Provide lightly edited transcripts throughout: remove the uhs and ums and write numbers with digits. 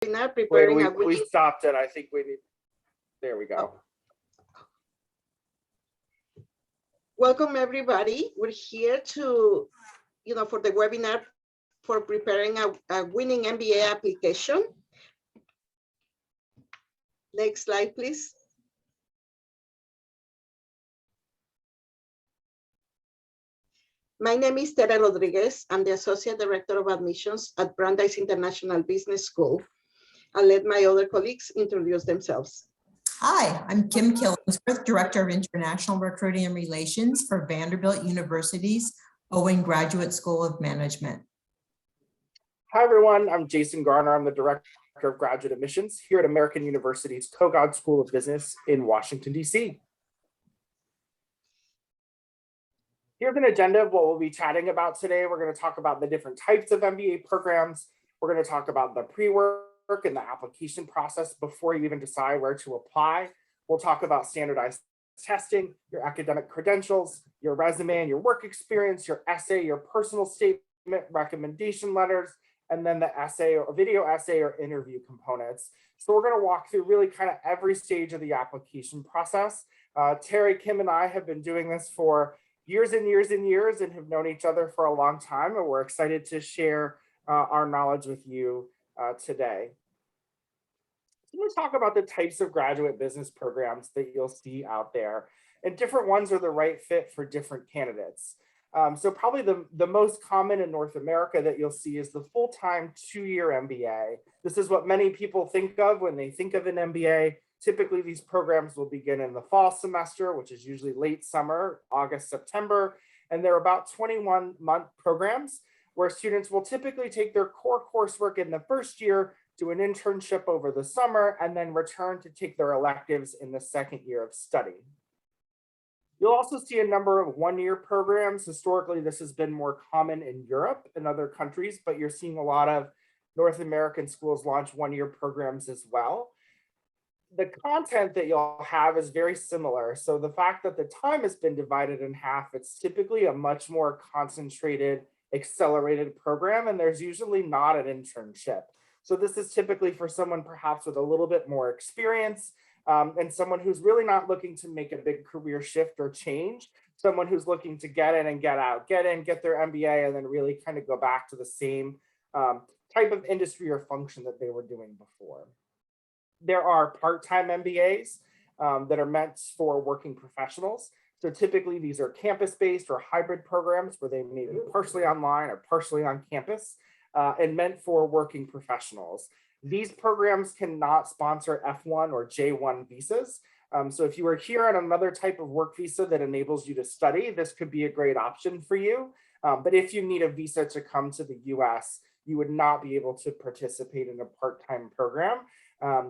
webinar Wait, preparing we stopped it. I think we need, there we go. Welcome everybody. We're here to, for the webinar for preparing a winning MBA application. Next slide, please. My name is Tere Rodriguez. I'm the Associate Director of Admissions at Brandeis International Business School. I'll let my other colleagues introduce themselves. Hi, I'm Kim Killingsworth, Director of International Recruiting and Relations for Vanderbilt University's Owen Graduate School of Management. Hi, everyone. I'm Jason Garner. I'm the Director of Graduate Admissions here at American University's Kogod School of Business in Washington, D.C. Here's an agenda of what we'll be chatting about today. We're going to talk about the different types of MBA programs. We're going to talk about the pre-work and the application process before you even decide where to apply. We'll talk about standardized testing, your academic credentials, your resume and your work experience, your essay, your personal statement, recommendation letters, and then the essay or video essay or interview components. So we're going to walk through really kind of every stage of the application process. Terry, Kim, and I have been doing this for years and years and years and have known each other for a long time, and we're excited to share our knowledge with you today. So let's talk about the types of graduate business programs that you'll see out there, and different ones are the right fit for different candidates. So probably the most common in North America that you'll see is the full-time 2-year MBA. This is what many people think of when they think of an MBA. Typically, these programs will begin in the fall semester, which is usually late summer, August, September, and they're about 21-month programs where students will typically take their core coursework in the first year, do an internship over the summer, and then return to take their electives in the second year of study. You'll also see a number of 1-year programs. Historically, this has been more common in Europe and other countries, but you're seeing a lot of North American schools launch 1-year programs as well. The content that you'll have is very similar. So the fact that the time has been divided in half, it's typically a much more concentrated, accelerated program, and there's usually not an internship. So this is typically for someone perhaps with a little bit more experience and someone who's really not looking to make a big career shift or change, someone who's looking to get in and get out, get in, get their MBA, and then really kind of go back to the same type of industry or function that they were doing before. There are part-time MBAs that are meant for working professionals. So typically these are campus-based or hybrid programs where they may be partially online or partially on campus and meant for working professionals. These programs cannot sponsor F1 or J1 visas. So if you are here on another type of work visa that enables you to study, this could be a great option for you. But if you need a visa to come to the US, you would not be able to participate in a part-time program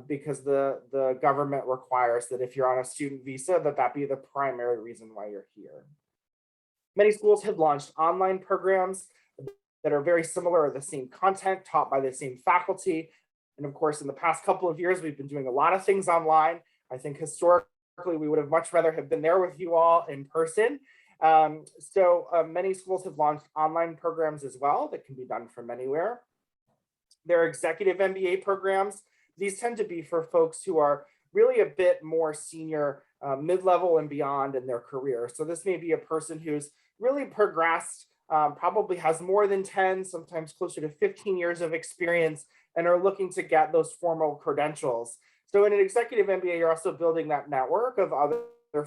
because the government requires that if you're on a student visa, that be the primary reason why you're here. Many schools have launched online programs that are very similar or the same content taught by the same faculty. And of course, in the past couple of years, we've been doing a lot of things online. I think historically, we would have much rather have been there with you all in person. Many schools have launched online programs as well that can be done from anywhere. There are executive MBA programs. These tend to be for folks who are really a bit more senior, mid-level and beyond in their career. So this may be a person who's really progressed, probably has more than 10, sometimes closer to 15 years of experience and are looking to get those formal credentials. So in an executive MBA, you're also building that network of other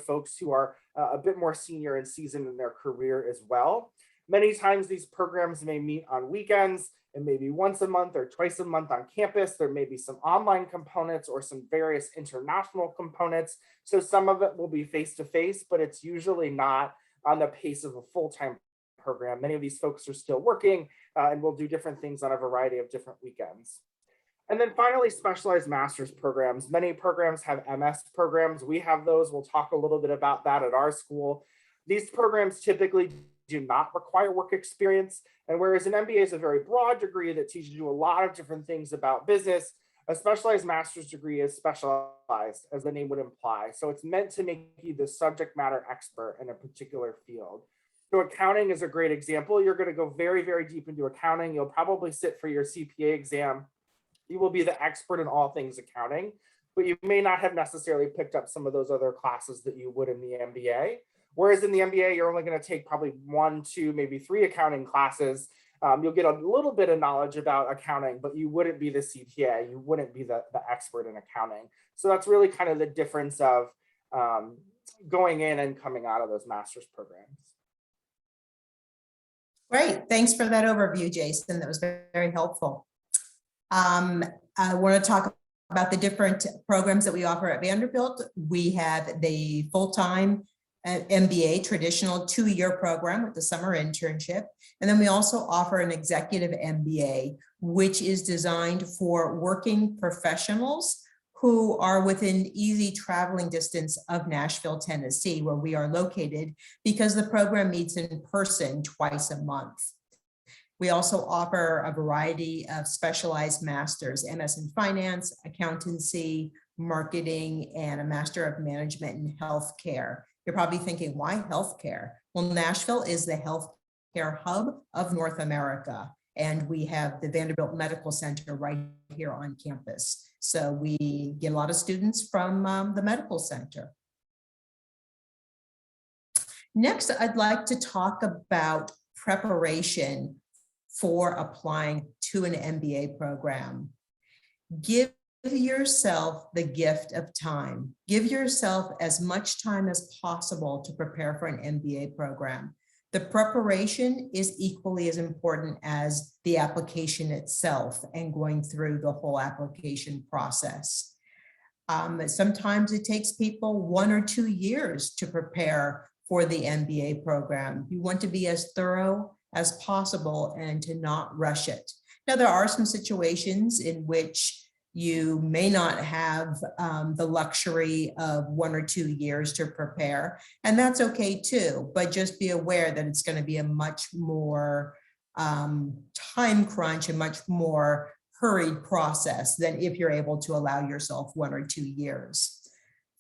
folks who are a bit more senior and seasoned in their career as well. Many times these programs may meet on weekends and maybe once a month or twice a month on campus. There may be some online components or some various international components. So some of it will be face-to-face, but it's usually not on the pace of a full-time program. Many of these folks are still working and will do different things on a variety of different weekends. And then finally, specialized master's programs. Many programs have MS programs. We have those. We'll talk a little bit about that at our school. These programs typically do not require work experience. And whereas an MBA is a very broad degree that teaches you a lot of different things about business, a specialized master's degree is specialized, as the name would imply. So it's meant to make you the subject matter expert in a particular field. So accounting is a great example. You're going to go very, very deep into accounting. You'll probably sit for your CPA exam. you will be the expert in all things accounting, but you may not have necessarily picked up some of those other classes that you would in the MBA. Whereas in the MBA, you're only going to take probably 1, 2, maybe 3 accounting classes. You'll get a little bit of knowledge about accounting, but you wouldn't be the CPA. You wouldn't be the expert in accounting. So that's really kind of the difference of going in and coming out of those master's programs. Great, thanks for that overview, Jason. That was very helpful. I want to talk about the different programs that we offer at Vanderbilt. We have the full-time MBA, traditional 2-year program with the summer internship. And then we also offer an executive MBA, which is designed for working professionals who are within easy traveling distance of Nashville, Tennessee, where we are located, because the program meets in person twice a month. We also offer a variety of specialized masters, MS in finance, accountancy, marketing, and a master of management in healthcare. You're probably thinking, why healthcare? Well, Nashville is the healthcare hub of North America, and we have the Vanderbilt Medical Center right here on campus. So we get a lot of students from the medical center. Next, I'd like to talk about preparation for applying to an MBA program. Give yourself the gift of time. Give yourself as much time as possible to prepare for an MBA program. The preparation is equally as important as the application itself and going through the whole application process. Sometimes it takes people 1 or 2 years to prepare for the MBA program. You want to be as thorough as possible and to not rush it. Now, there are some situations in which you may not have the luxury of 1 or 2 years to prepare, and that's okay too, but just be aware that it's going to be a much more time crunch, a much more hurried process than if you're able to allow yourself 1 or 2 years.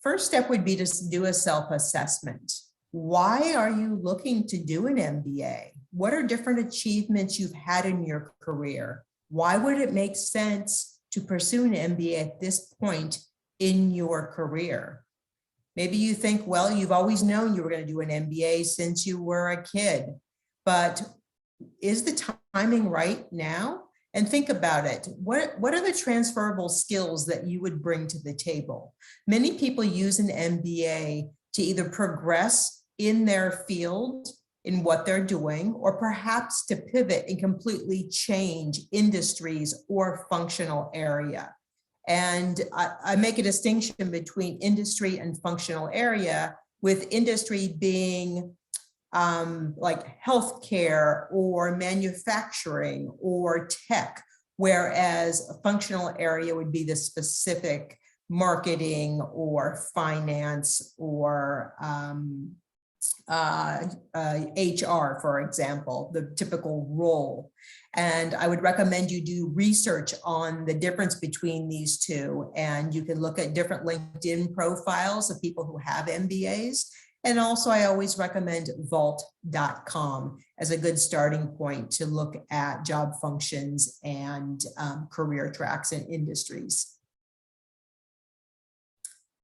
First step would be to do a self-assessment. Why are you looking to do an MBA? What are different achievements you've had in your career? Why would it make sense to pursue an MBA at this point in your career? Maybe you think, well, you've always known you were going to do an MBA since you were a kid, but is the timing right now? And think about it. What are the transferable skills that you would bring to the table? Many people use an MBA to either progress in their field in what they're doing, or perhaps to pivot and completely change industries or functional area. And I make a distinction between industry and functional area, with industry being like healthcare or manufacturing or tech, whereas a functional area would be the specific marketing or finance or HR, for example, the typical role. And I would recommend you do research on the difference between these two. And you can look at different LinkedIn profiles of people who have MBAs. And also, I always recommend vault.com as a good starting point to look at job functions and career tracks and industries.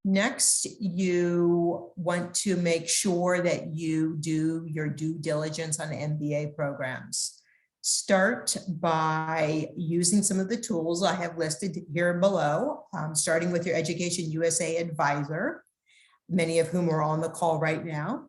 Next, you want to make sure that you do your due diligence on MBA programs. Start by using some of the tools I have listed here below, starting with your Education USA advisor, many of whom are on the call right now.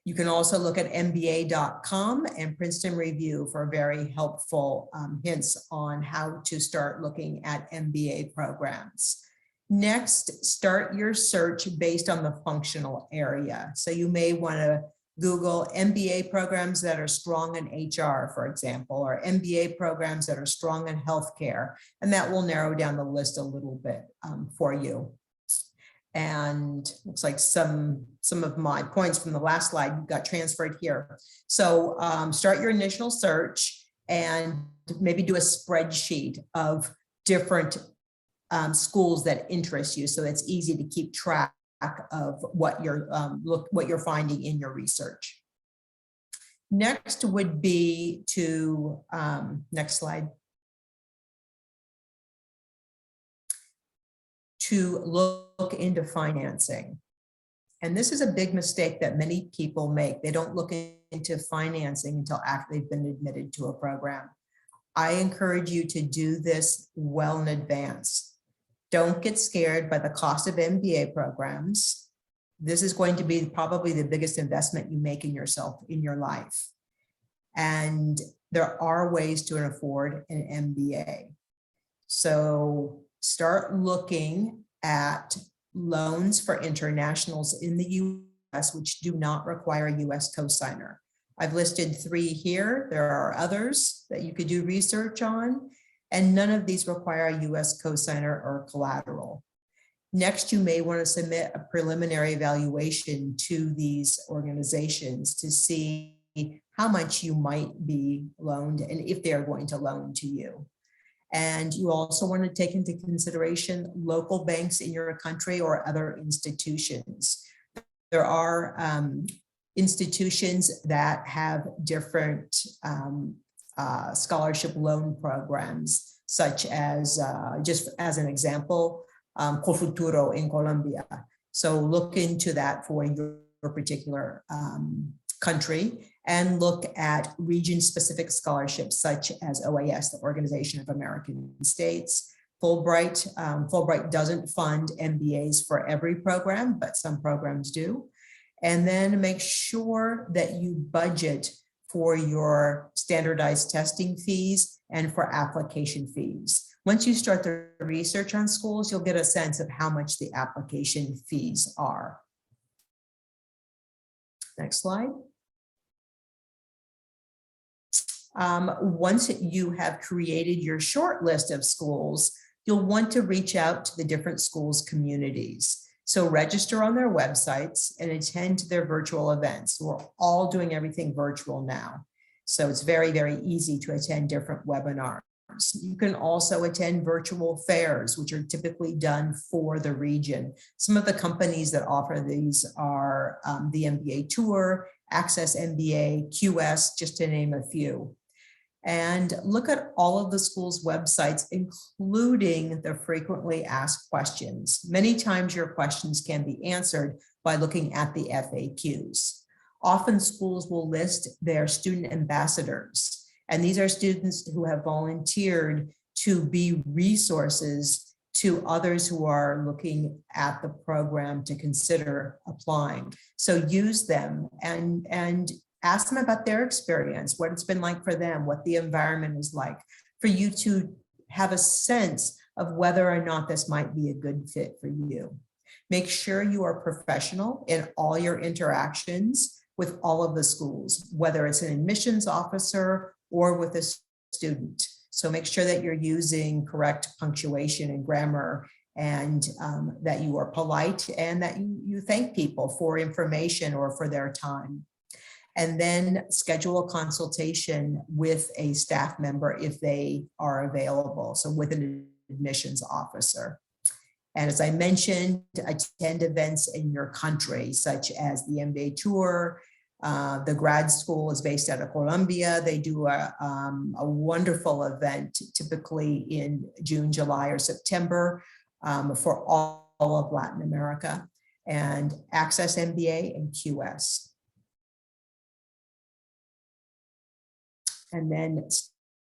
You can also look at MBA.com and Princeton Review for very helpful hints on how to start looking at MBA programs. Next, start your search based on the functional area. So you may want to Google MBA programs that are strong in HR, for example, or MBA programs that are strong in healthcare, and that will narrow down the list a little bit for you. And looks like some of my points from the last slide got transferred here. So start your initial search and maybe do a spreadsheet of different schools that interest you, so it's easy to keep track of what you're finding in your research. Next would be to next slide. to look into financing. And this is a big mistake that many people make. They don't look into financing until after they've been admitted to a program. I encourage you to do this well in advance. Don't get scared by the cost of MBA programs. This is going to be probably the biggest investment you make in yourself in your life. And there are ways to afford an MBA. So start looking at loans for internationals in the US, which do not require a US cosigner. I've listed 3 here. There are others that you could do research on, and none of these require a US cosigner or collateral. Next, you may want to submit a preliminary evaluation to these organizations to see how much you might be loaned and if they're going to loan to you. And you also want to take into consideration local banks in your country or other institutions. There are institutions that have different scholarship loan programs, such as, just as an example, Cofuturo in Colombia. So look into that for your particular country, and look at region-specific scholarships such as OAS, the Organization of American States. Fulbright. Fulbright doesn't fund MBAs for every program, but some programs do. And then make sure that you budget for your standardized testing fees and for application fees. Once you start the research on schools, you'll get a sense of how much the application fees are. Next slide. Once you have created your short list of schools, you'll want to reach out to the different schools' communities. So register on their websites and attend their virtual events. We're all doing everything virtual now. So it's very, very easy to attend different webinars. You can also attend virtual fairs, which are typically done for the region. Some of the companies that offer these are the MBA Tour, Access MBA, QS, just to name a few. And look at all of the schools' websites, including the frequently asked questions. Many times your questions can be answered by looking at the FAQs. Often schools will list their student ambassadors, and these are students who have volunteered to be resources to others who are looking at the program to consider applying. So use them and ask them about their experience, what it's been like for them, what the environment is like, for you to have a sense of whether or not this might be a good fit for you. Make sure you are professional in all your interactions with all of the schools, whether it's an admissions officer or with a student. So make sure that you're using correct punctuation and grammar, and that you are polite, and that you thank people for information or for their time. And then schedule a consultation with a staff member if they are available, so with an admissions officer. And as I mentioned, attend events in your country, such as the MBA Tour. The grad school is based out of Colombia. They do a wonderful event, typically in June, July, or September, for all of Latin America, and Access MBA and QS. And then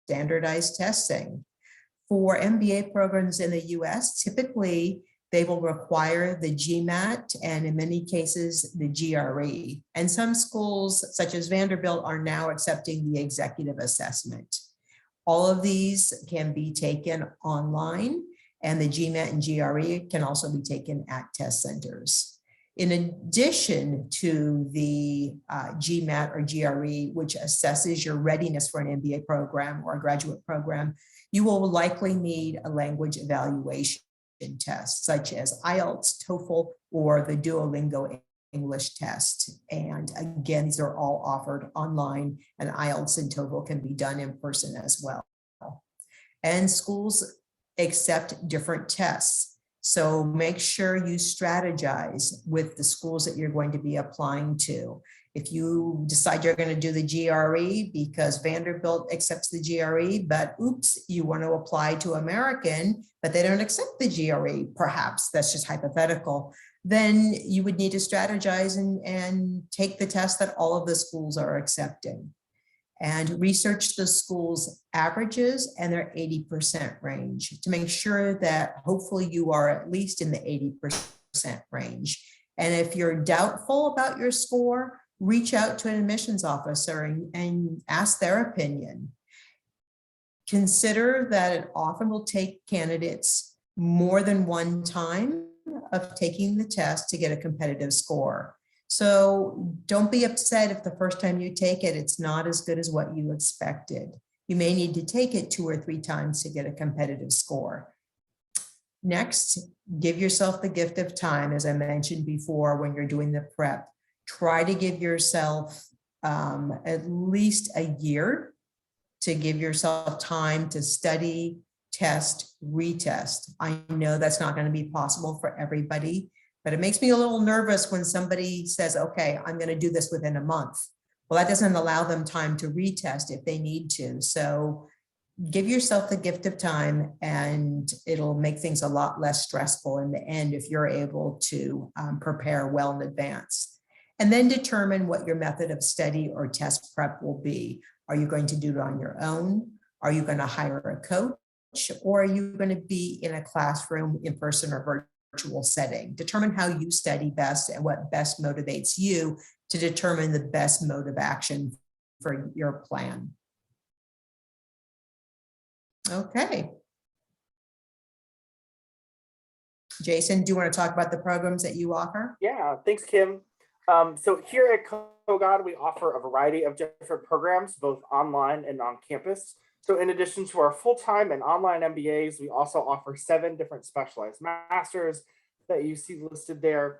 standardized testing. For MBA programs in the US, typically they will require the GMAT and in many cases the GRE. And some schools such as Vanderbilt are now accepting the executive assessment. All of these can be taken online, and the GMAT and GRE can also be taken at test centers. In addition to the GMAT or GRE, which assesses your readiness for an MBA program or a graduate program, you will likely need a language evaluation test, such as IELTS, TOEFL, or the Duolingo English test. And again, these are all offered online, and IELTS and TOEFL can be done in person as well. And schools accept different tests. So make sure you strategize with the schools that you're going to be applying to. If you decide you're going to do the GRE because Vanderbilt accepts the GRE, but oops, you want to apply to American, but they don't accept the GRE, perhaps, that's just hypothetical, then you would need to strategize and take the test that all of the schools are accepting. And research the school's averages and their 80% range to make sure that hopefully you are at least in the 80% range. And if you're doubtful about your score, reach out to an admissions officer and ask their opinion. Consider that it often will take candidates more than one time of taking the test to get a competitive score. So don't be upset if the first time you take it, it's not as good as what you expected. You may need to take it 2 or 3 times to get a competitive score. Next, give yourself the gift of time. As I mentioned before, when you're doing the prep, try to give yourself at least a year to give yourself time to study, test, retest. I know that's not going to be possible for everybody, but it makes me a little nervous when somebody says, okay, I'm going to do this within a month. Well, that doesn't allow them time to retest if they need to. So give yourself the gift of time and it'll make things a lot less stressful in the end if you're able to prepare well in advance. And then determine what your method of study or test prep will be. Are you going to do it on your own? Are you going to hire a coach? Or are you going to be in a classroom, in person or virtual setting? Determine how you study best and what best motivates you to determine the best mode of action for your plan. Okay. Jason, do you want to talk about the programs that you offer? Yeah, thanks, Kim. So here at Kogod, we offer a variety of different programs, both online and on campus. So in addition to our full-time and online MBAs, we also offer 7 different specialized masters that you see listed there.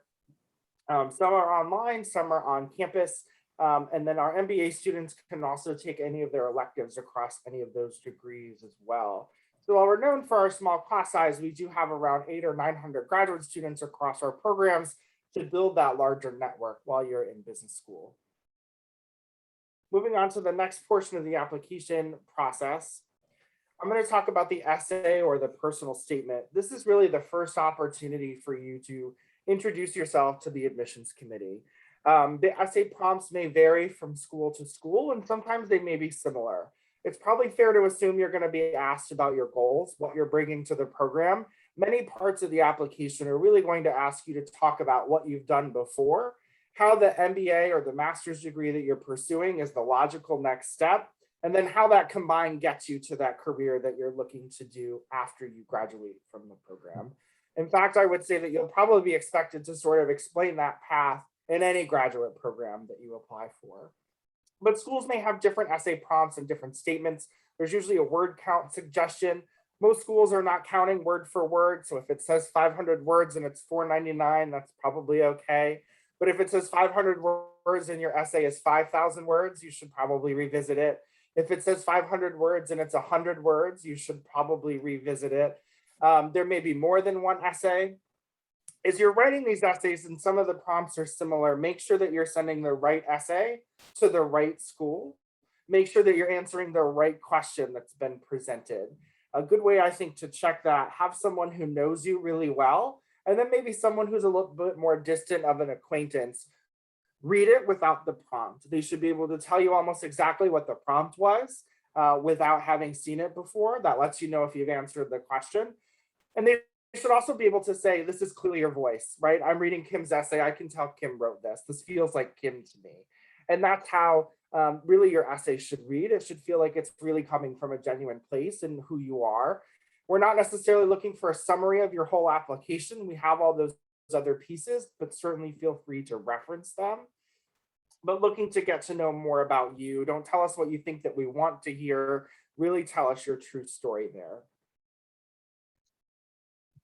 Some are online, some are on campus. And then our MBA students can also take any of their electives across any of those degrees as well. So while we're known for our small class size, we do have around 800 or 900 graduate students across our programs to build that larger network while you're in business school. Moving on to the next portion of the application process, I'm going to talk about the essay or the personal statement. This is really the first opportunity for you to introduce yourself to the admissions committee. The essay prompts may vary from school to school, and sometimes they may be similar. It's probably fair to assume you're going to be asked about your goals, what you're bringing to the program. Many parts of the application are really going to ask you to talk about what you've done before, how the MBA or the master's degree that you're pursuing is the logical next step, and then how that combined gets you to that career that you're looking to do after you graduate from the program. In fact, I would say that you'll probably be expected to sort of explain that path in any graduate program that you apply for. But schools may have different essay prompts and different statements. There's usually a word count suggestion. Most schools are not counting word for word. So if it says 500 words and it's $4.99, that's probably okay. But if it says 500 words and your essay is 5,000 words, you should probably revisit it. If it says 500 words and it's 100 words, you should probably revisit it. There may be more than one essay. As you're writing these essays, and some of the prompts are similar, make sure that you're sending the right essay to the right school. Make sure that you're answering the right question that's been presented. A good way, I think, to check that, have someone who knows you really well, and then maybe someone who's a little bit more distant of an acquaintance. Read it without the prompt. They should be able to tell you almost exactly what the prompt was without having seen it before. That lets you know if you've answered the question. And they should also be able to say, this is clearly your voice, right? I'm reading Kim's essay. I can tell Kim wrote this. This feels like Kim to me. And that's how really your essay should read. It should feel like it's really coming from a genuine place and who you are. We're not necessarily looking for a summary of your whole application. We have all those other pieces, but certainly feel free to reference them. But looking to get to know more about you. Don't tell us what you think that we want to hear. Really tell us your true story there.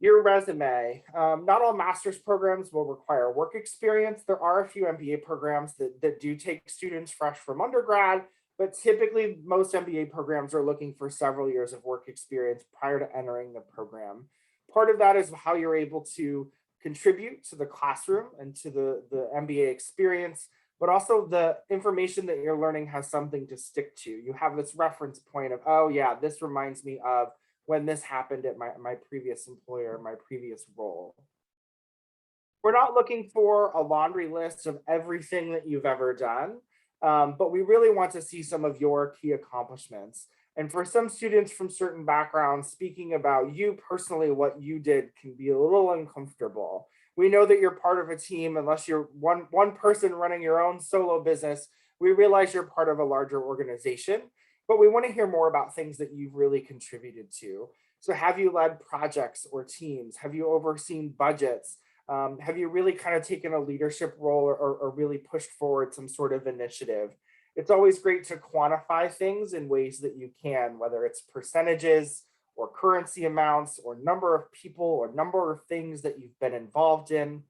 Your resume. Not all master's programs will require work experience. There are a few MBA programs that do take students fresh from undergrad, but typically most MBA programs are looking for several years of work experience prior to entering the program. Part of that is how you're able to contribute to the classroom and to the MBA experience, but also the information that you're learning has something to stick to. You have this reference point of, oh yeah, this reminds me of when this happened at my previous employer, my previous role. We're not looking for a laundry list of everything that you've ever done, but we really want to see some of your key accomplishments. And for some students from certain backgrounds, speaking about you personally, what you did can be a little uncomfortable. We know that you're part of a team, unless you're one person running your own solo business. We realize you're part of a larger organization, but we want to hear more about things that you've really contributed to. So have you led projects or teams? Have you overseen budgets? Have you really kind of taken a leadership role or really pushed forward some sort of initiative? It's always great to quantify things in ways that you can, whether it's percentages or currency amounts or number of people or number of things that you've been involved in.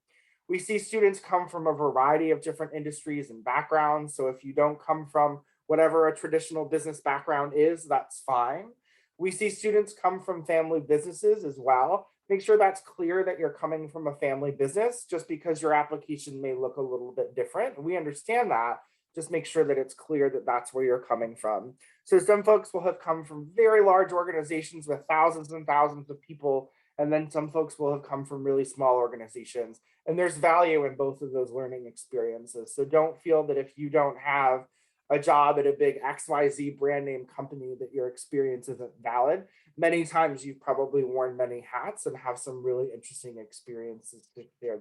We see students come from a variety of different industries and backgrounds. So if you don't come from whatever a traditional business background is, that's fine. We see students come from family businesses as well. Make sure that's clear that you're coming from a family business, just because your application may look a little bit different. We understand that. Just make sure that it's clear that that's where you're coming from. So some folks will have come from very large organizations with thousands and thousands of people, and then some folks will have come from really small organizations. And there's value in both of those learning experiences. So don't feel that if you don't have a job at a big XYZ brand name company that your experience isn't valid. Many times you've probably worn many hats and have some really interesting experiences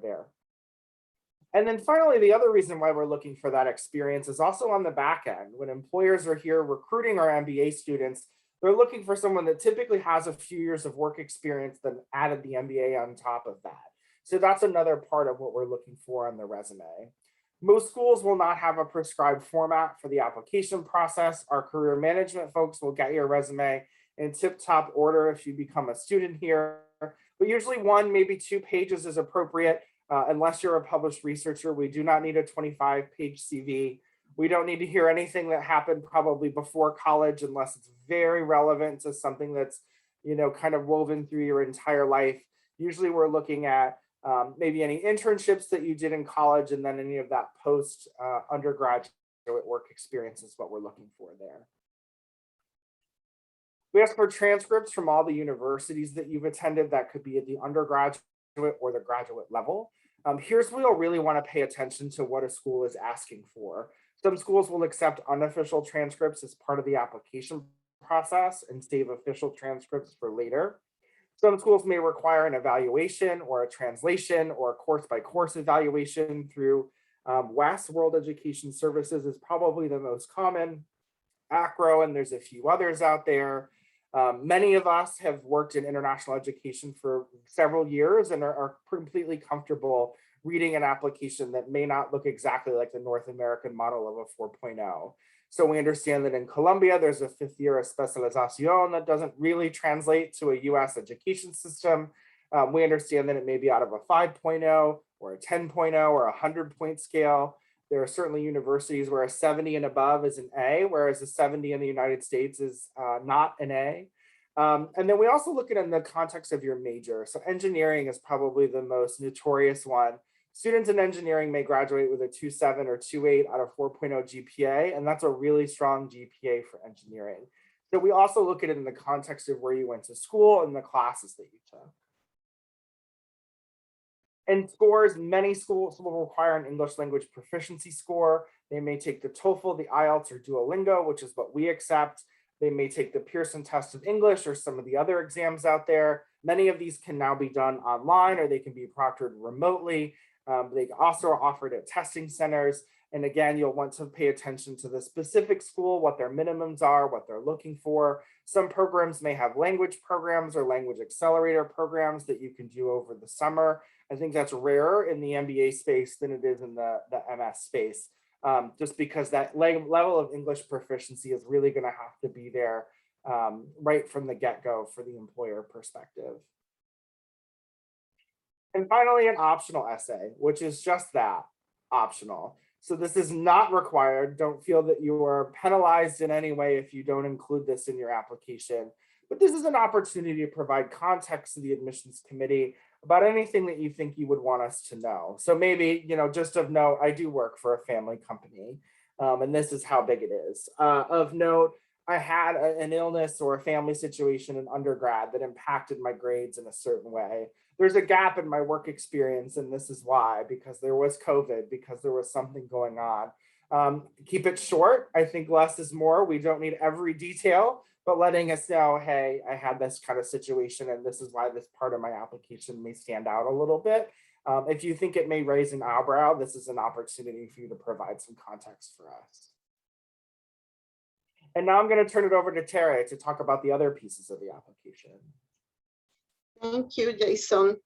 there. And then finally, the other reason why we're looking for that experience is also on the back end. When employers are here recruiting our MBA students, they're looking for someone that typically has a few years of work experience, then added the MBA on top of that. So that's another part of what we're looking for on the resume. Most schools will not have a prescribed format for the application process. Our career management folks will get your resume in tip-top order if you become a student here, but usually 1, maybe 2 pages is appropriate. Unless you're a published researcher, we do not need a 25-page CV. We don't need to hear anything that happened probably before college, unless it's very relevant to something that's, kind of woven through your entire life. Usually we're looking at maybe any internships that you did in college, and then any of that post undergraduate work experience is what we're looking for there. We ask for transcripts from all the universities that you've attended. That could be at the undergraduate or the graduate level. Here's where you'll really want to pay attention to what a school is asking for. Some schools will accept unofficial transcripts as part of the application process and save official transcripts for later. Some schools may require an evaluation or a translation or a course-by-course evaluation through WES, World Education Services, is probably the most common. ACRO, and there's a few others out there. Many of us have worked in international education for several years and are completely comfortable reading an application that may not look exactly like the North American model of a 4.0. So we understand that in Colombia, there's a 5th year of specialización that doesn't really translate to a US education system. We understand that it may be out of a 5.0 or a 10.0 or a 100-point scale. There are certainly universities where a 70 and above is an A, whereas a 70 in the United States is not an A. And then we also look at it in the context of your major. So engineering is probably the most notorious one. Students in engineering may graduate with a 2.7 or 2.8 out of 4.0 GPA, and that's a really strong GPA for engineering. So we also look at it in the context of where you went to school and the classes that you took. And scores, many schools will require an English language proficiency score. They may take the TOEFL, the IELTS, or Duolingo, which is what we accept. They may take the Pearson test of English or some of the other exams out there. Many of these can now be done online, or they can be proctored remotely. They also are offered at testing centers. And again, you'll want to pay attention to the specific school, what their minimums are, what they're looking for. Some programs may have language programs or language accelerator programs that you can do over the summer. I think that's rarer in the MBA space than it is in the MS space, just because that level of English proficiency is really going to have to be there right from the get-go for the employer perspective. And finally, an optional essay, which is just that, optional. So this is not required. Don't feel that you are penalized in any way if you don't include this in your application. but this is an opportunity to provide context to the admissions committee about anything that you think you would want us to know. So maybe, just of note, I do work for a family company, and this is how big it is. Of note, I had an illness or a family situation in undergrad that impacted my grades in a certain way. There's a gap in my work experience, and this is why, because there was COVID, because there was something going on. Keep it short. I think less is more. We don't need every detail, but letting us know, hey, I had this kind of situation, and this is why this part of my application may stand out a little bit. If you think it may raise an eyebrow, this is an opportunity for you to provide some context for us. And now I'm going to turn it over to Tara to talk about the other pieces of the application. Thank you, Jason.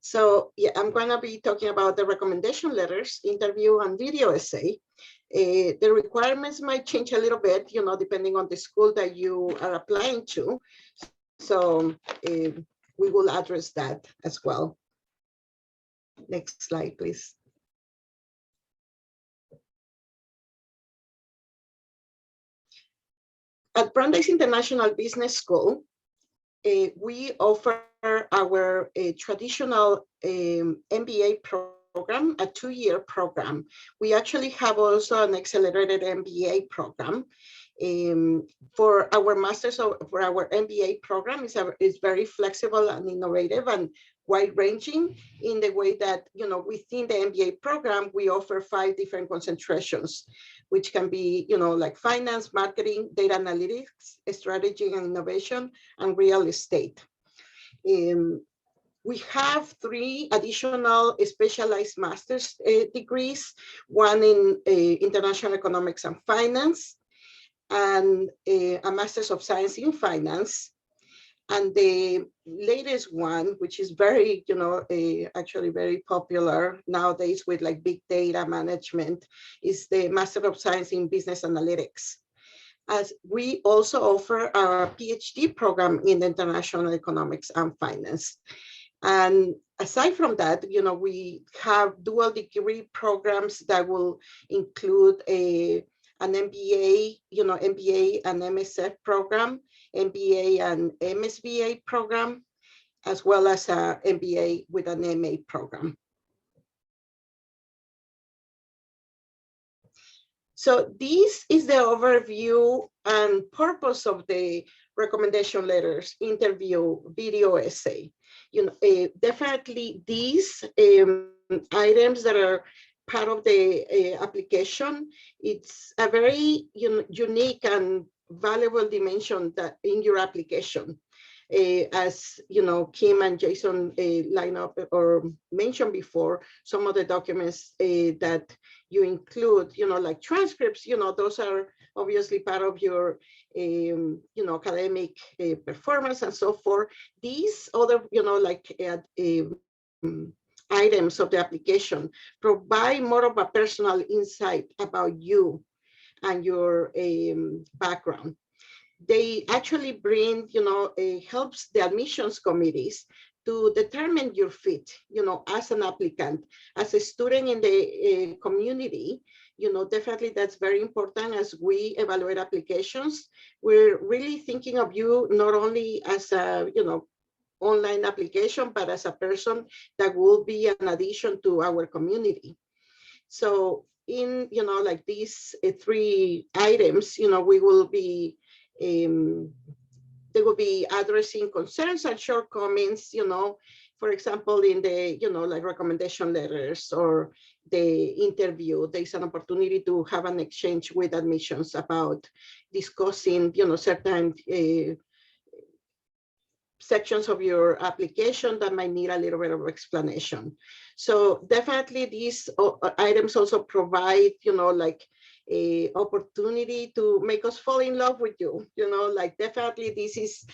So yeah, I'm going to be talking about the recommendation letters, interview, and video essay. The requirements might change a little bit, depending on the school that you are applying to. So we will address that as well. Next slide, please. At Brandeis International Business School, we offer our traditional MBA program, a 2-year program. We actually have also an accelerated MBA program. For our master's, for our MBA program is very flexible and innovative and wide-ranging in the way that, within the MBA program, we offer 5 different concentrations, which can be, like finance, marketing, data analytics, strategy and innovation, and real estate. We have 3 additional specialized master's degrees, one in international economics and finance, and a master's of science in finance. And the latest one, which is very, actually very popular nowadays with like big data management, is the Master of Science in Business Analytics. As we also offer our PhD program in international economics and finance. And aside from that, we have dual degree programs that will include an MBA, MBA and MSF program, MBA and MSBA program, as well as a MBA with an MA program. So this is the overview and purpose of the recommendation letters, interview, video essay. Definitely these items that are part of the application, it's a very unique and valuable dimension that in your application. As Kim and Jason line up or mentioned before, some of the documents that you include, like transcripts, those are obviously part of your academic performance and so forth. These other, items of the application provide more of a personal insight about you and your background. They actually bring, helps the admissions committees to determine your fit, as an applicant, as a student in the community. Definitely that's very important as we evaluate applications. We're really thinking of you not only as a, online application, but as a person that will be an addition to our community. So in, like these 3 items, we will be, they will be addressing concerns and shortcomings, for example, in the, like recommendation letters or the interview, there's an opportunity to have an exchange with admissions about discussing, certain sections of your application that might need a little bit of explanation. So definitely these items also provide, like a opportunity to make us fall in love with you, like definitely this is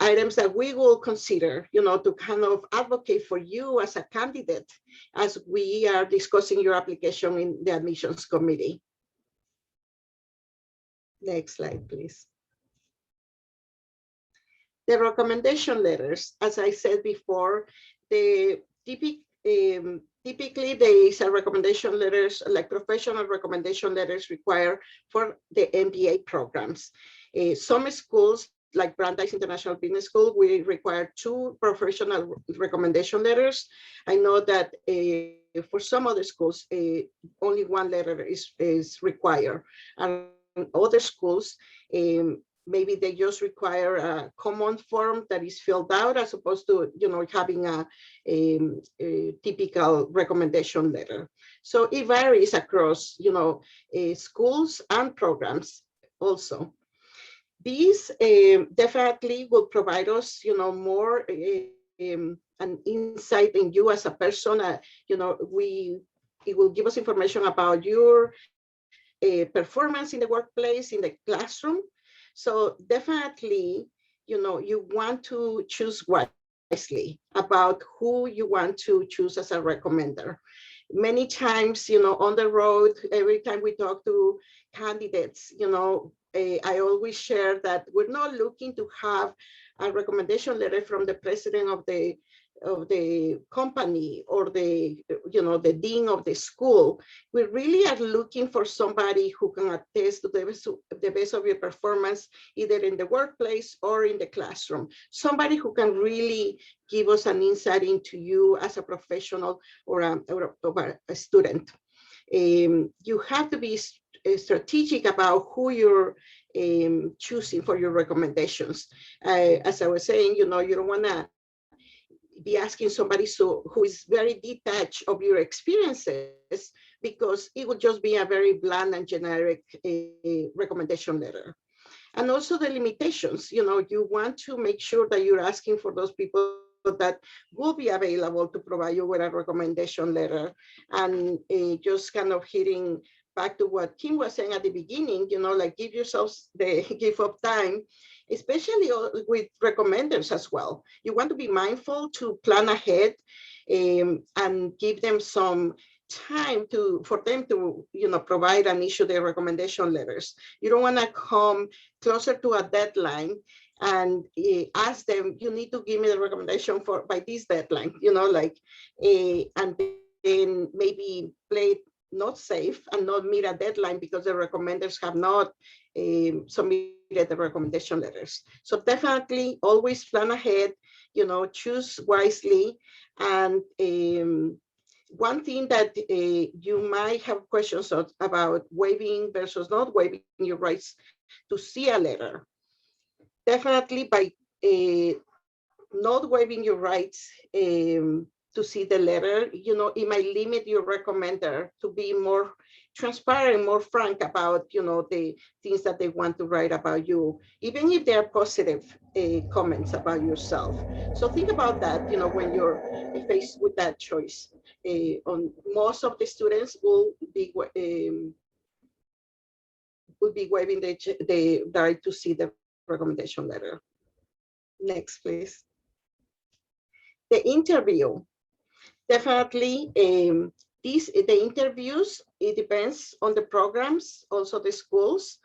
items that we will consider, to kind of advocate for you as a candidate as we are discussing your application in the admissions committee. Next slide, please. The recommendation letters, as I said before, typically there is a recommendation letters, like professional recommendation letters required for the MBA programs. Some schools, like Brandeis International Business School, we require 2 professional recommendation letters. I know that for some other schools, only 1 letter is required. And other schools, maybe they just require a common form that is filled out as opposed to, having a typical recommendation letter. So it varies across, schools and programs also. These definitely will provide us, more an insight in you as a person. It will give us information about your performance in the workplace, in the classroom. So definitely, you want to choose wisely about who you want to choose as a recommender. Many times, on the road, every time we talk to candidates, I always share that we're not looking to have a recommendation letter from the president of the company or the dean of the school. We really are looking for somebody who can attest to the best of your performance, either in the workplace or in the classroom. Somebody who can really give us an insight into you as a professional or a student. You have to be strategic about who you're choosing for your recommendations. As I was saying, you don't want to be asking somebody who is very detached of your experiences, because it would just be a very bland and generic recommendation letter. And also the limitations, you want to make sure that you're asking for those people that will be available to provide you with a recommendation letter. And just kind of hitting back to what Kim was saying at the beginning, like give yourselves the gift of time, especially with recommenders as well. You want to be mindful to plan ahead and give them some time for them to provide and issue their recommendation letters. You don't want to come closer to a deadline and ask them, you need to give me the recommendation by this deadline, and then maybe play not safe and not meet a deadline because the recommenders have not submitted the recommendation letters. So definitely always plan ahead, choose wisely. And one thing that you might have questions about waiving versus not waiving your rights to see a letter. Definitely by not waiving your rights to see the letter, it might limit your recommender to be more transparent, more frank about, the things that they want to write about you, even if they're positive comments about yourself. So think about that, when you're faced with that choice. On most of the students will be waiving the right to see the recommendation letter. Next, please. The interview. Definitely, the interviews, it depends on the programs, also the schools.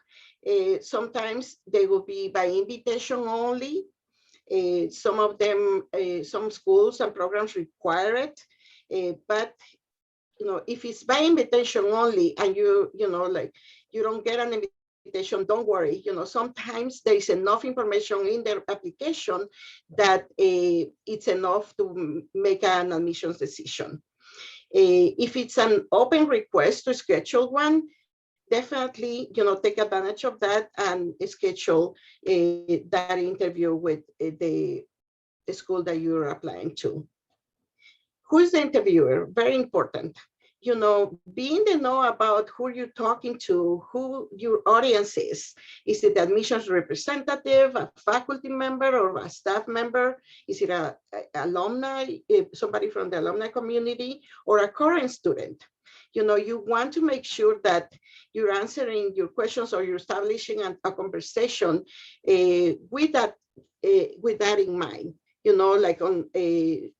Sometimes they will be by invitation only. Some of them, some schools and programs require it. But if it's by invitation only and you don't get an invitation, don't worry. Sometimes there is enough information in their application that it's enough to make an admissions decision. If it's an open request to schedule one, definitely, take advantage of that and schedule that interview with the school that you're applying to. Who is the interviewer? Very important. Be in the know about who you're talking to, who your audience is. Is it the admissions representative, a faculty member, or a staff member? Is it a alumni, somebody from the alumni community, or a current student? You want to make sure that you're answering your questions or you're establishing a conversation with that in mind.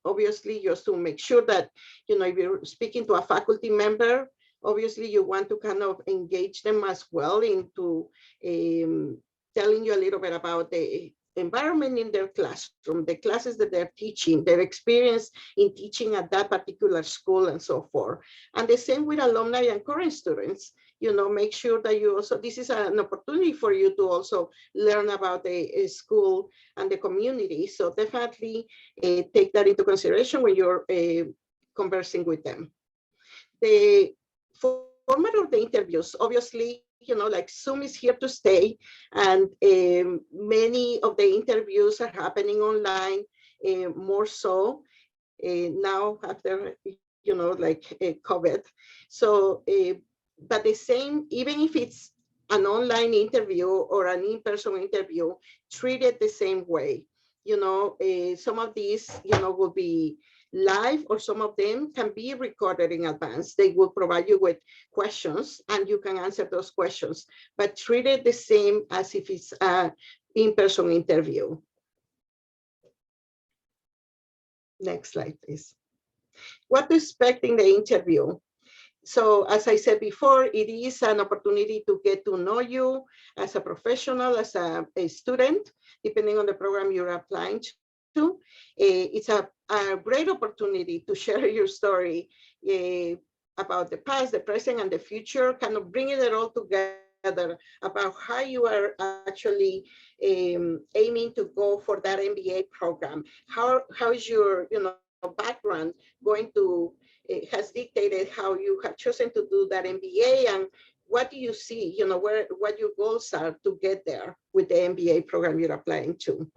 Obviously, just to make sure that, if you're speaking to a faculty member, obviously you want to kind of engage them as well into telling you a little bit about the environment in their classroom, the classes that they're teaching, their experience in teaching at that particular school, and so forth. And the same with alumni and current students. make sure that you also, this is an opportunity for you to also learn about the school and the community. So definitely take that into consideration when you're conversing with them. The format of the interviews, obviously, like Zoom is here to stay, and many of the interviews are happening online, more so now after, like COVID. So, but the same, even if it's an online interview or an in-person interview, treat it the same way. Some of these, will be live, or some of them can be recorded in advance. They will provide you with questions and you can answer those questions, but treat it the same as if it's an in-person interview. Next slide, please. What to expect in the interview. So as I said before, it is an opportunity to get to know you as a professional, as a student, depending on the program you're applying to. It's a great opportunity to share your story about the past, the present, and the future, kind of bringing it all together about how you are actually aiming to go for that MBA program. How is your background going to has dictated how you have chosen to do that MBA, and what do you see, what your goals are to get there with the MBA program you're applying to.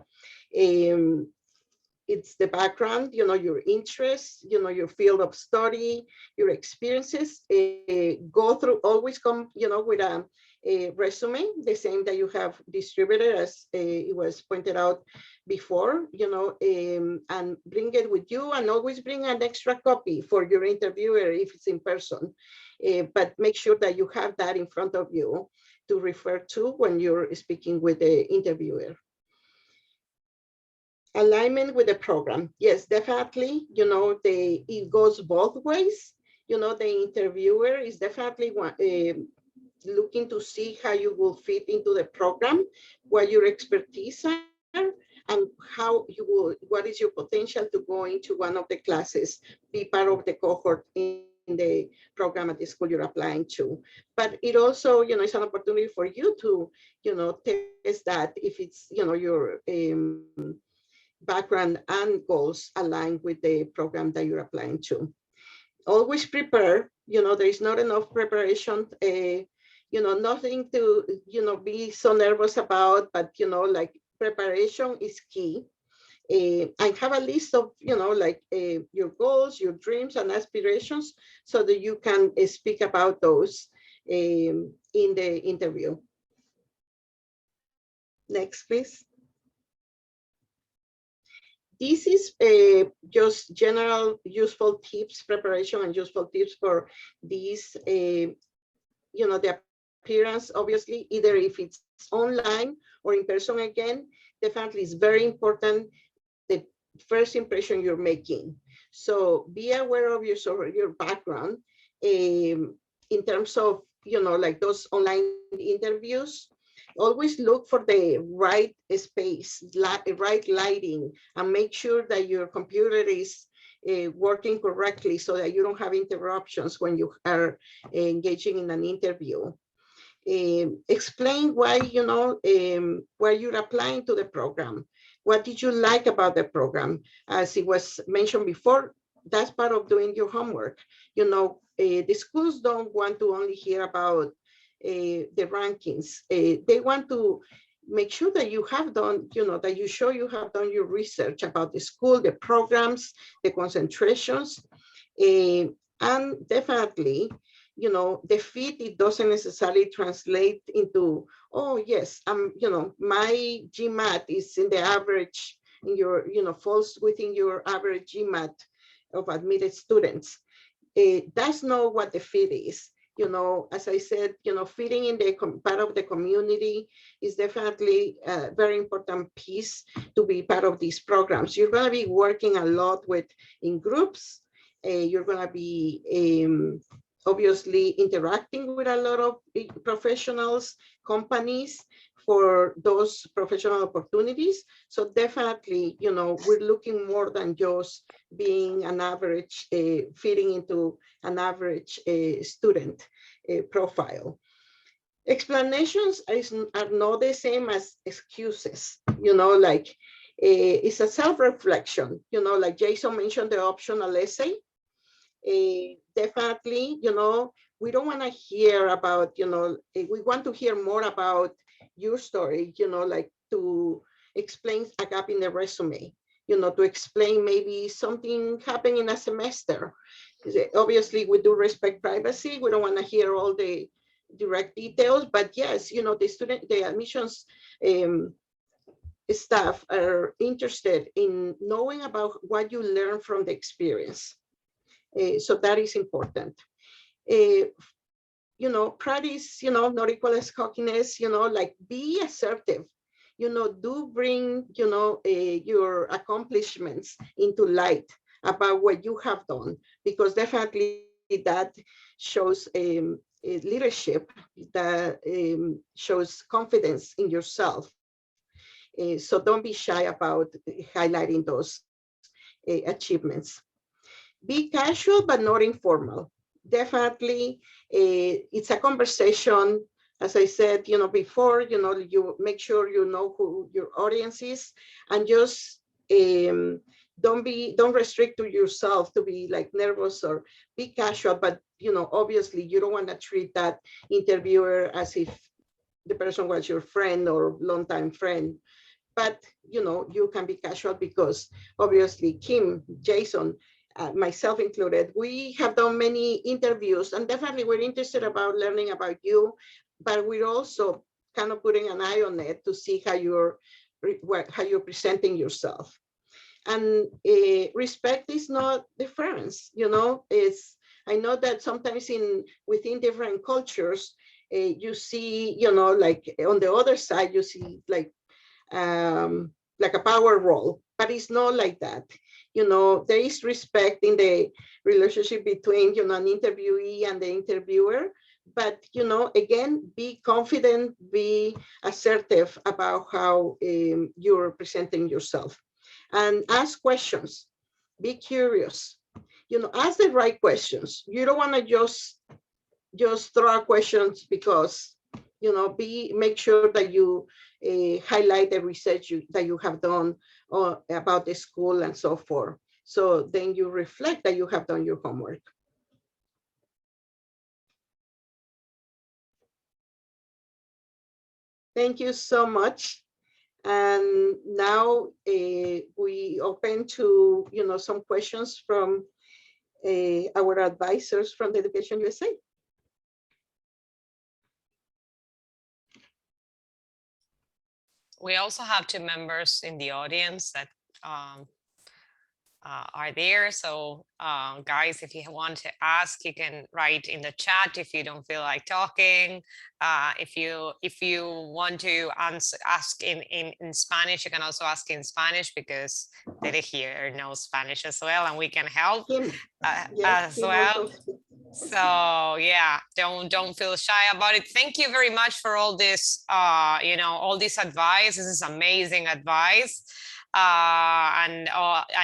It's the background, your interests, your field of study, your experiences. Go through, always come, with a resume, the same that you have distributed, as it was pointed out before, and bring it with you, and always bring an extra copy for your interviewer if it's in person. But make sure that you have that in front of you to refer to when you're speaking with the interviewer. Alignment with the program. Yes, definitely, it goes both ways. The interviewer is definitely looking to see how you will fit into the program, what your expertise are, and how you will, what is your potential to go into one of the classes, be part of the cohort in the program at the school you're applying to. But it also, it's an opportunity for you to, test that if it's, your background and goals align with the program that you're applying to. Always prepare, there is not enough preparation, nothing to, be so nervous about, but, like preparation is key. And have a list of, your goals, your dreams and aspirations, so that you can speak about those in the interview. Next, please. This is just general useful tips, preparation and useful tips for these, the appearance, obviously, either if it's online or in person again, definitely is very important, the first impression you're making. So be aware of your background in terms of, like those online interviews. Always look for the right space, right lighting, and make sure that your computer is working correctly so that you don't have interruptions when you are engaging in an interview. Explain why, why you're applying to the program. What did you like about the program? As it was mentioned before, that's part of doing your homework. The schools don't want to only hear about the rankings. They want to make sure that you have done, that you show you have done your research about the school, the programs, the concentrations, and definitely, the fit, it doesn't necessarily translate into, oh yes, my GMAT is in the average, in your, falls within your average GMAT of admitted students. That's not what the fit is. As I said, fitting in the part of the community is definitely a very important piece to be part of these programs. You're going to be working a lot in groups. You're going to be obviously interacting with a lot of professionals, companies, for those professional opportunities. So definitely, we're looking more than just being an average, fitting into an average student profile. Explanations are not the same as excuses, like it's a self-reflection, like Jason mentioned the optional essay. Definitely, we don't want to hear about, we want to hear more about your story, like to explain a gap in the resume, to explain maybe something happened in a semester. Obviously, we do respect privacy. We don't want to hear all the direct details, but yes, the admissions staff are interested in knowing about what you learn from the experience. So that is important. Practice, not equal as cockiness, like be assertive, do bring, your accomplishments into light about what you have done, because definitely that shows leadership, that shows confidence in yourself. So don't be shy about highlighting those achievements. Be casual, but not informal. Definitely, it's a conversation. As I said, before, you make sure you know who your audience is, and just don't restrict to yourself to be like nervous, or be casual. But obviously, you don't want to treat that interviewer as if the person was your friend or longtime friend. But you can be casual, because obviously Kim, Jason, myself included, we have done many interviews, and definitely we're interested about learning about you, but we're also kind of putting an eye on it to see how you're presenting yourself. And respect is not difference. I know that sometimes within different cultures, you see, like on the other side, you see like a power role, but it's not like that. There is respect in the relationship between, an interviewee and the interviewer. But, again, be confident, be assertive about how you're presenting yourself, and ask questions. Be curious. Ask the right questions. You don't want to just throw out questions because, make sure that you highlight the research that you have done about the school and so forth. So then you reflect that you have done your homework. Thank you so much. And now we open to, some questions from our advisors from the Education USA. We also have 2 members in the audience that are there. So guys, if you want to ask, you can write in the chat if you don't feel like talking. If you want to ask in Spanish, you can also ask in Spanish, because Tere here knows Spanish as well, and we can help as well. So yeah, don't feel shy about it. Thank you very much for all this, all this advice. This is amazing advice, and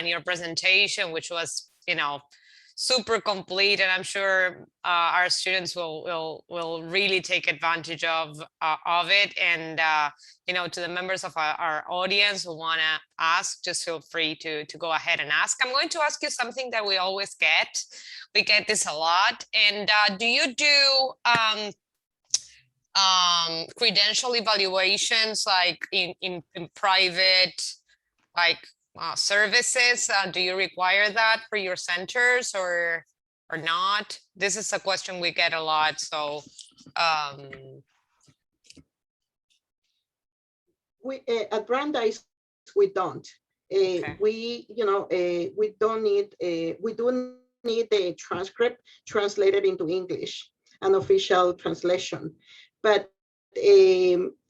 your presentation, which was, super complete, and I'm sure our students will really take advantage of it. And to the members of our audience who want to ask, just feel free to go ahead and ask. I'm going to ask you something that we always get. We get this a lot. And do you do credential evaluations like in private, like services? Do you require that for your centers or not? This is a question we get a lot. So we at Brandeis, we don't. Okay. We don't need. We do need a transcript translated into English, an official translation, but.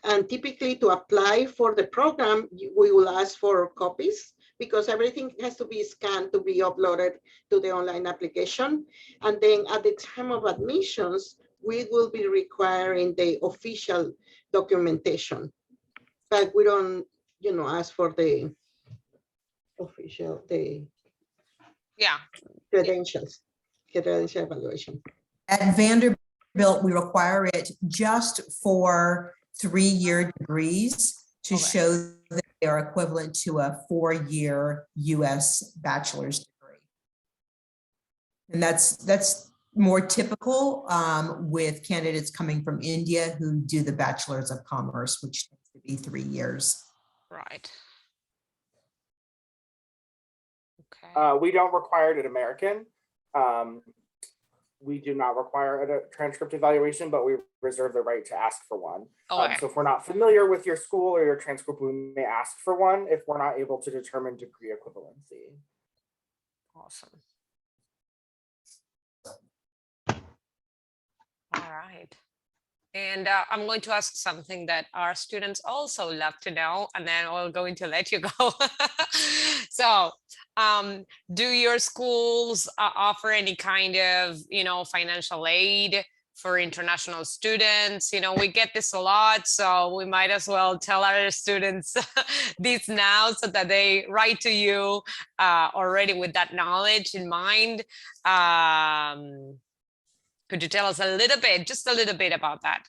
And typically to apply for the program, we will ask for copies, because everything has to be scanned to be uploaded to the online application. And then at the time of admissions, we will be requiring the official documentation, but we don't, ask for the official, the Yeah. credentials, credential evaluation. At Vanderbilt, we require it just for 3-year degrees to Okay. show that they are equivalent to a 4-year US bachelor's degree. And that's more typical with candidates coming from India who do the Bachelor's of Commerce, which tends to be 3 years. Right. Okay. We don't require it at American. We do not require a transcript evaluation, but we reserve the right to ask for one. Okay. So if we're not familiar with your school or your transcript, we may ask for one if we're not able to determine degree equivalency. Awesome. All right. And I'm going to ask something that our students also love to know, and then we're going to let you go. So, do your schools offer any kind of, financial aid for international students? We get this a lot, so we might as well tell our students this now so that they write to you already with that knowledge in mind. Could you tell us just a little bit about that?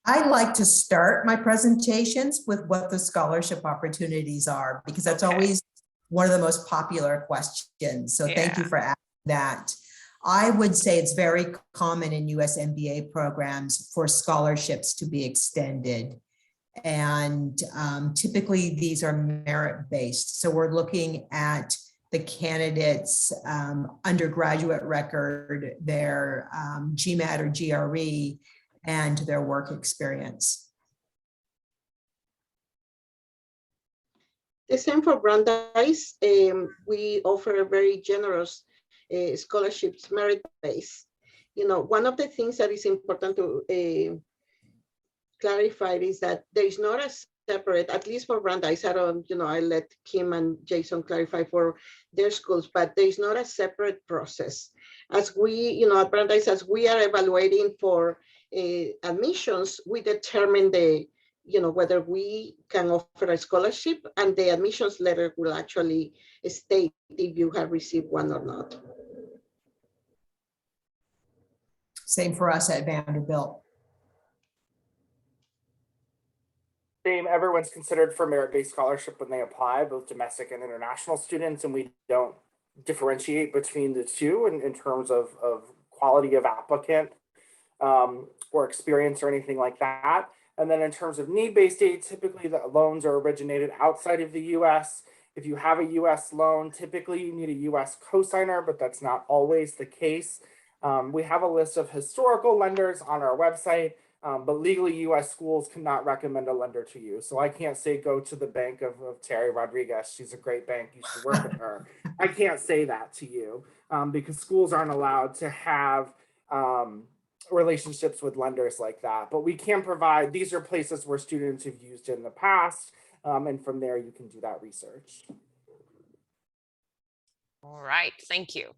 I like to start my presentations with what the scholarship opportunities are, because that's Okay. always one of the most popular questions. So thank you Yeah. for asking that. I would say it's very common in US MBA programs for scholarships to be extended. And typically these are merit-based. So we're looking at the candidate's undergraduate record, their GMAT or GRE, and their work experience. The same for Brandeis. We offer a very generous scholarships, merit-based. One of the things that is important to clarify is that there is not a separate, at least for Brandeis, I don't, I let Kim and Jason clarify for their schools, but there is not a separate process. As we, at Brandeis, as we are evaluating for admissions, we determine whether we can offer a scholarship, and the admissions letter will actually state if you have received one or not. Same for us at Vanderbilt. Same, everyone's considered for merit-based scholarship when they apply, both domestic and international students, and we don't differentiate between the two in terms of quality of applicant or experience or anything like that. And then in terms of need-based aid, typically the loans are originated outside of the US. If you have a US loan, typically you need a US cosigner, but that's not always the case. We have a list of historical lenders on our website, but legally US schools cannot recommend a lender to you. So I can't say go to the bank of Terry Rodriguez. She's a great bank, you should work with her. I can't say that to you because schools aren't allowed to have relationships with lenders like that. But we can provide, these are places where students have used in the past, and from there you can do that research. All right, thank you.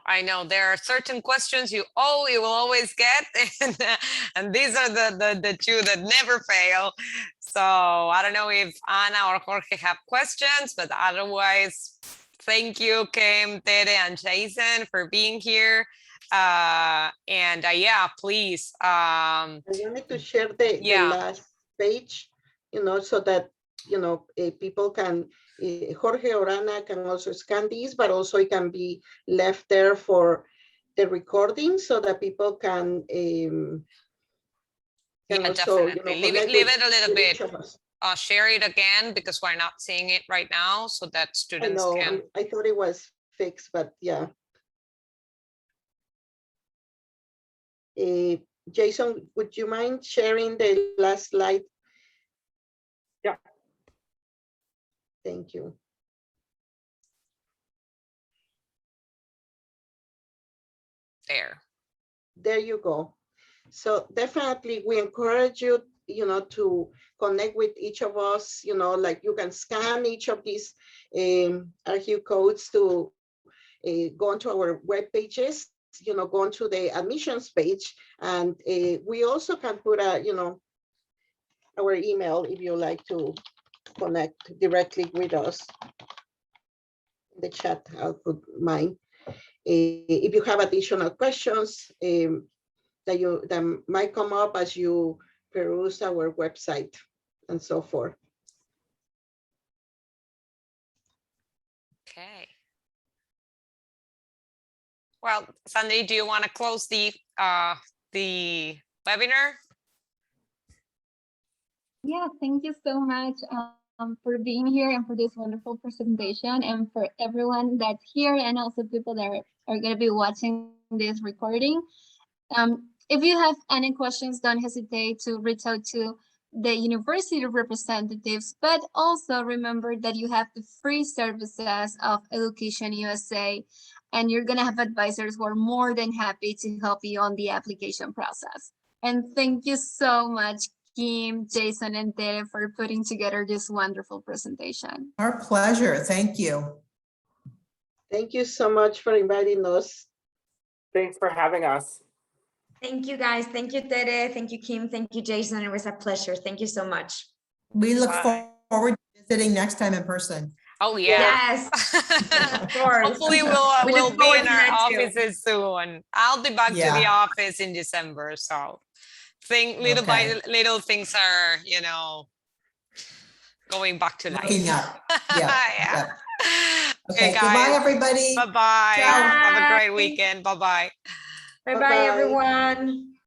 I know there are certain questions you will always get, and these are the two that never fail. So I don't know if Ana or Jorge have questions, but otherwise, thank you, Kim, Tere, and Jason for being here. Yeah, please. I wanted to share the last page, so that people can, Jorge or Ana can also scan these, but also it can be left there for the recording so that people can also, definitely. Leave it a little bit. Share it again because we're not seeing it right now, so that students can. I thought it was fixed, but yeah. Jason, would you mind sharing the last slide? Yeah. Thank you. There you go. So definitely we encourage you, to connect with each of us, like you can scan each of these RQ codes to go onto our web pages go to the admissions page, and we also can put our email if you like to connect directly with us. In the chat, I'll put mine. If you have additional questions that might come up as you peruse our website and so forth. Okay. Well, Sandy, do you want to close the webinar? Yeah, thank you so much for being here and for this wonderful presentation, and for everyone that's here and also people that are going to be watching this recording. If you have any questions, don't hesitate to reach out to the university representatives, but also remember that you have the free services of Education USA, and you're going to have advisors who are more than happy to help you on the application process. And thank you so much, Kim, Jason, and Tere, for putting together this wonderful presentation. Our pleasure. Thank you. Thank you so much for inviting us. Thanks for having us. Thank you, guys. Thank you, Tere. Thank you, Kim. Thank you, Jason. It was a pleasure. Thank you so much. We look Bye. forward to visiting next time in person. Oh yeah. Yes, of course. Hopefully We we'll look be forward in to our that too. offices soon. I'll be back to the Yeah. office in December. So little by Okay. little things are, going back to life. Looking up. Yeah. Yeah. Okay. Okay, Goodbye, guys. everybody. Bye-bye. Ciao. Have a great Bye. weekend. Bye-bye. Bye-bye, Bye-bye. everyone.